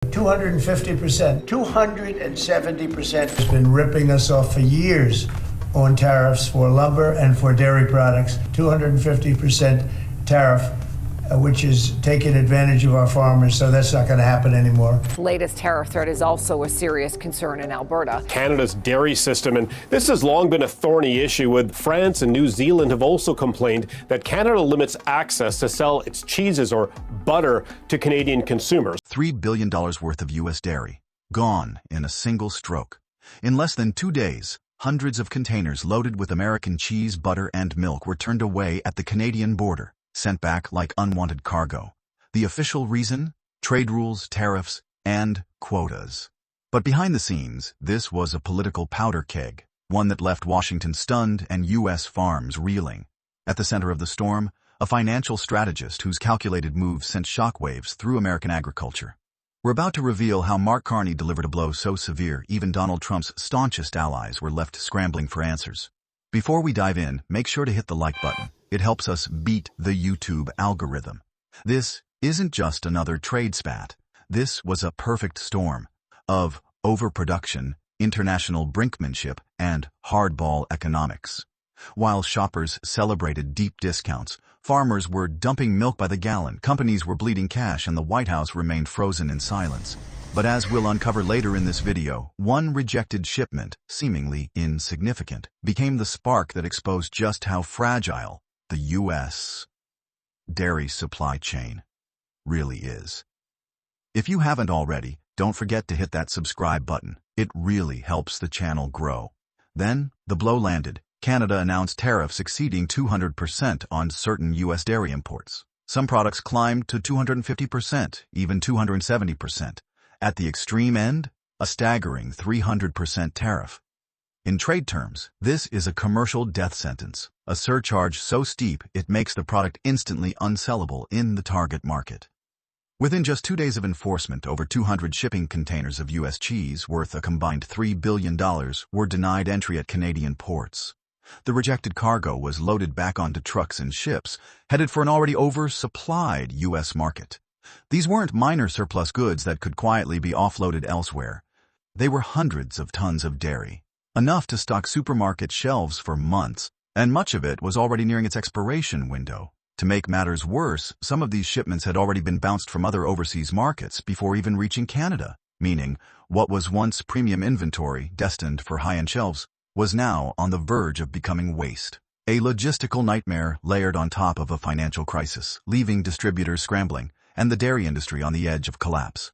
250%, 270% has been ripping us off for years on tariffs for lumber and for dairy products. 250% tariff, which is taking advantage of our farmers, so that's not going to happen anymore. The latest tariff threat is also a serious concern in Alberta. Canada's dairy system, and this has long been a thorny issue, with France and New Zealand have also complained that Canada limits access to sell its cheeses or butter to Canadian consumers. $3 billion worth of U.S. dairy, gone in a single stroke. In less than 2 days, hundreds of containers loaded with American cheese, butter, and milk were turned away at the Canadian border, sent back like unwanted cargo. The official reason? Trade rules, tariffs, and quotas. But behind the scenes, this was a political powder keg, one that left Washington stunned and U.S. farms reeling. At the center of the storm, a financial strategist whose calculated moves sent shockwaves through American agriculture. We're about to reveal how Mark Carney delivered a blow so severe even Donald Trump's staunchest allies were left scrambling for answers. Before we dive in, make sure to hit the like button. It helps us beat the YouTube algorithm. This isn't just another trade spat. This was a perfect storm of overproduction, international brinkmanship, and hardball economics. While shoppers celebrated deep discounts, farmers were dumping milk by the gallon, companies were bleeding cash, and the White House remained frozen in silence. But as we'll uncover later in this video, one rejected shipment, seemingly insignificant, became the spark that exposed just how fragile the U.S. dairy supply chain really is. If you haven't already, don't forget to hit that subscribe button. It really helps the channel grow. Then, the blow landed. Canada announced tariffs exceeding 200% on certain U.S. dairy imports. Some products climbed to 250%, even 270%. At the extreme end, a staggering 300% tariff. In trade terms, this is a commercial death sentence, a surcharge so steep it makes the product instantly unsellable in the target market. Within just 2 days of enforcement, over 200 shipping containers of U.S. cheese worth a combined $3 billion were denied entry at Canadian ports. The rejected cargo was loaded back onto trucks and ships, headed for an already oversupplied U.S. market. These weren't minor surplus goods that could quietly be offloaded elsewhere. They were hundreds of tons of dairy, enough to stock supermarket shelves for months, and much of it was already nearing its expiration window. To make matters worse, some of these shipments had already been bounced from other overseas markets before even reaching Canada, meaning what was once premium inventory destined for high-end shelves was now on the verge of becoming waste. A logistical nightmare layered on top of a financial crisis, leaving distributors scrambling and the dairy industry on the edge of collapse.